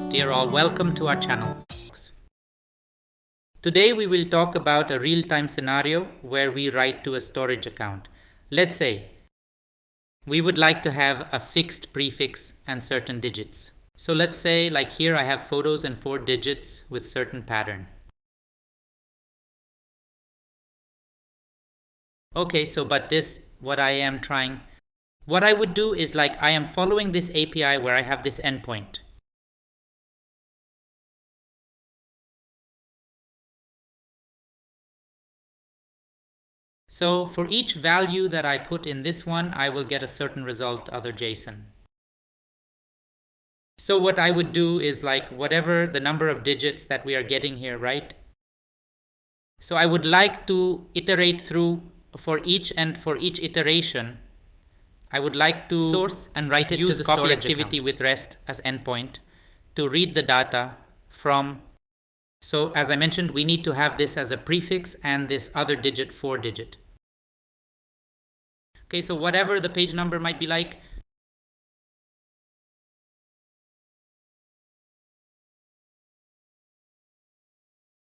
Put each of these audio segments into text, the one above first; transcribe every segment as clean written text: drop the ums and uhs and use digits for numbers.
Dear all, welcome to our channel. Today we will talk about a real-time scenario where we write to a storage account. Let's say we would like to have a fixed prefix and certain digits. So let's say, like here, I have photos and 4 digits with certain pattern. Okay, so but this, what I would do is like I am following this API where I have this endpoint. So for each value that I put in this one, I will get a certain result, other JSON. So what I would do is like whatever the number of digits that we are getting here, right? So I would like to iterate through for each iteration. I would like to source and write it to the copy activity with REST as endpoint to read the data from. So as I mentioned, we need to have this as a prefix and this other digit 4 digit. Okay, so whatever the page number might be like.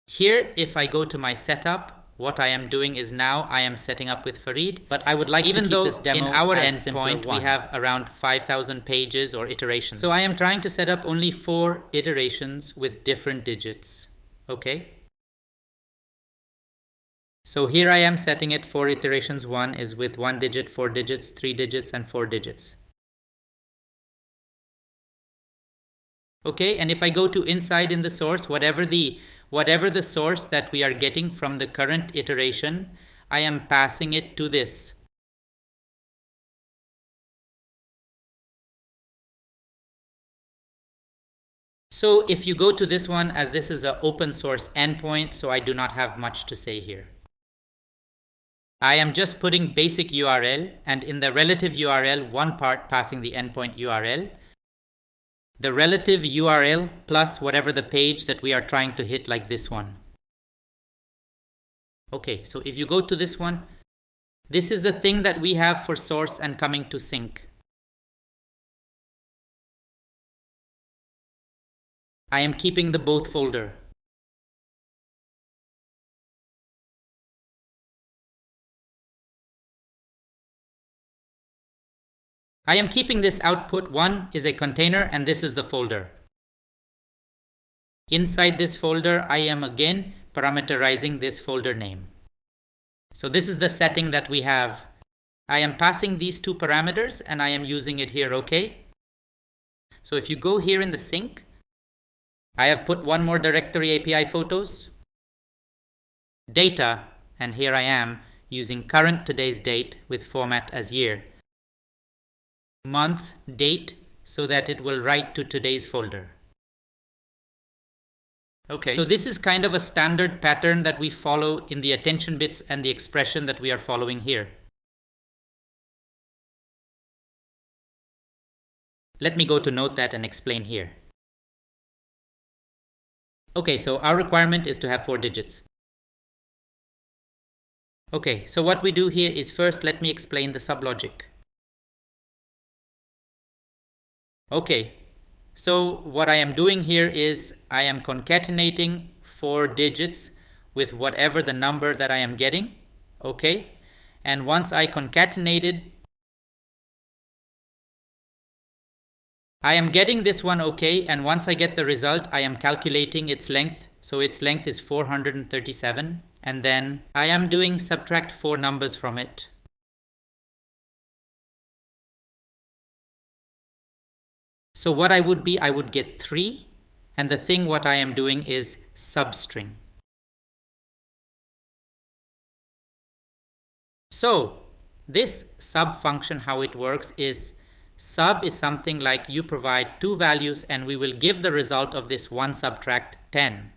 Here, if I go to my setup, what I am doing is now I am setting up with Farid, but I would like to keep this demo in our endpoint we have around 5,000 pages or iterations. So I am trying to set up only 4 iterations with different digits. Okay. So here I am setting it 4 iterations. 1 is with 1 digit, 4 digits, 3 digits, and 4 digits. Okay, and if I go to inside in the source, whatever the source that we are getting from the current iteration, I am passing it to this. So if you go to this one, as this is an open source endpoint, so I do not have much to say here. I am just putting basic URL, and in the relative URL, one part passing the endpoint URL. The relative URL plus whatever the page that we are trying to hit, like this one. Okay, so if you go to this one, this is the thing that we have for source and coming to sync. I am keeping the both folder. I am keeping this output. 1 is a container and this is the folder. Inside this folder, I am again parameterizing this folder name. So this is the setting that we have. I am passing these 2 parameters and I am using it here, okay? So if you go here in the sync, I have put one more directory, API photos, data, and here I am using current today's date with format as year, month, date, so that it will write to today's folder. Okay. So this is kind of a standard pattern that we follow in the attention bits and the expression that we are following here. Let me go to note that and explain here. Okay, so our requirement is to have 4 digits. Okay, so what we do here is first let me explain the sublogic. Okay, so what I am doing here is I am concatenating 4 digits with whatever the number that I am getting. Okay, and once I concatenated, I am getting this one, okay, and once I get the result, I am calculating its length. So its length is 437, and then I am doing subtract 4 numbers from it. So what I would get 3, and the thing what I am doing is substring. So this sub function, how it works is, sub is something like you provide 2 values and we will give the result of this 1 subtract 10.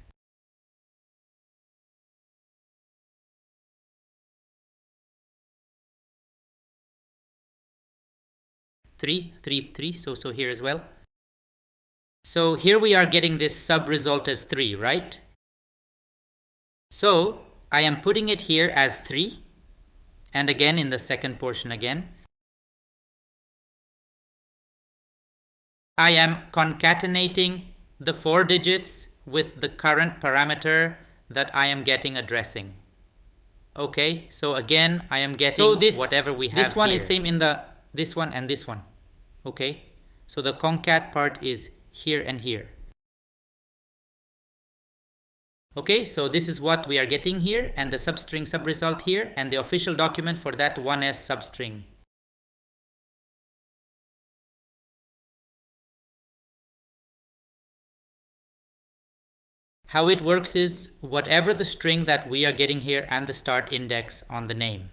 Three, so here as well. So here we are getting this sub result as 3, right? So I am putting it here as 3, and again in the second portion again. I am concatenating the 4 digits with the current parameter that I am getting addressing. Okay, so again, I am getting whatever we have here. This one is same in this one and this one. Okay, so the concat part is here and here. Okay, so this is what we are getting here, and the substring subresult here, and the official document for that 1s substring. How it works is whatever the string that we are getting here and the start index on the name.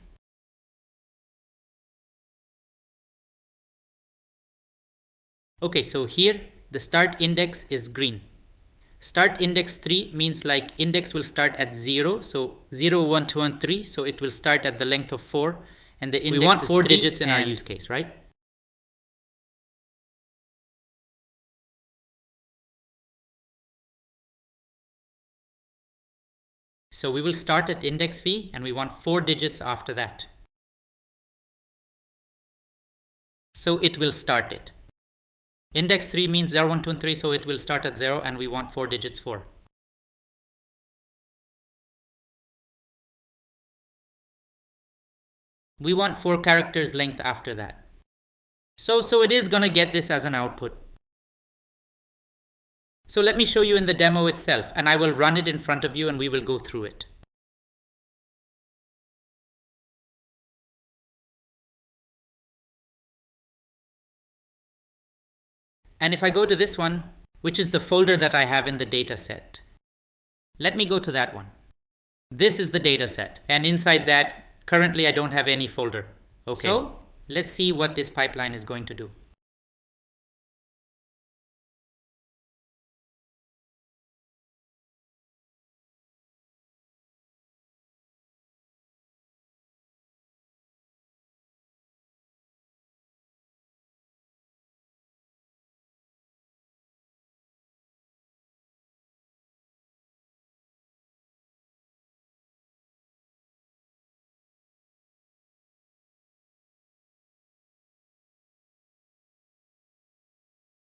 Okay, so here the start index is green. Start index 3 means like index will start at 0, so 0, 1, 2, and 3, so it will start at the length of 4, and the index we want 4 digits in our use case, right? So we will start at index v, and we want 4 digits after that. So it will start it. Index 3 means 0, 1, 2, and 3, so it will start at 0, and we want 4 digits 4. We want 4 characters length after that. So it is going to get this as an output. So let me show you in the demo itself, and I will run it in front of you and we will go through it. And if I go to this one, which is the folder that I have in the data set, let me go to that one. This is the data set, and inside that, currently I don't have any folder. Okay. So let's see what this pipeline is going to do.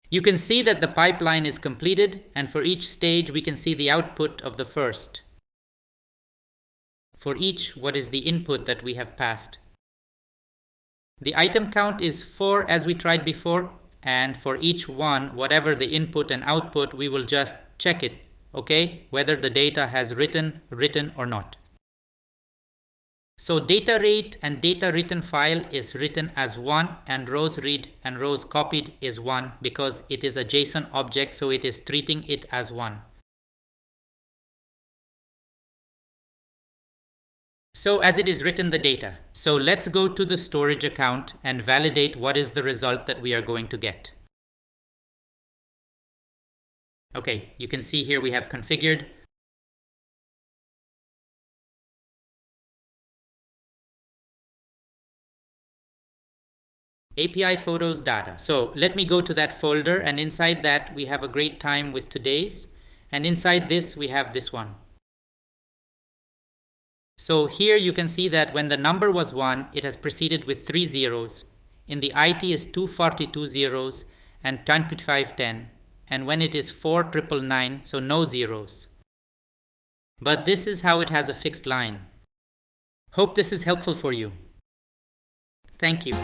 You can see that the pipeline is completed, and for each stage we can see the output of the first. For each, what is the input that we have passed? The item count is 4 as we tried before, and for each one, whatever the input and output, we will just check it, okay, whether the data has written or not. So data rate and data written file is written as 1, and rows read and rows copied is 1 because it is a JSON object, so it is treating it as 1. So as it is written the data. So let's go to the storage account and validate what is the result that we are going to get. Okay, you can see here we have configured. API photos data. So let me go to that folder, and inside that we have a great time with today's, and inside this we have this one. So here you can see that when the number was 1, it has preceded with 3 zeros. In the IT is 242 zeros and 10.510, and when it is 4999, so no zeros. But this is how it has a fixed line. Hope this is helpful for you. Thank you.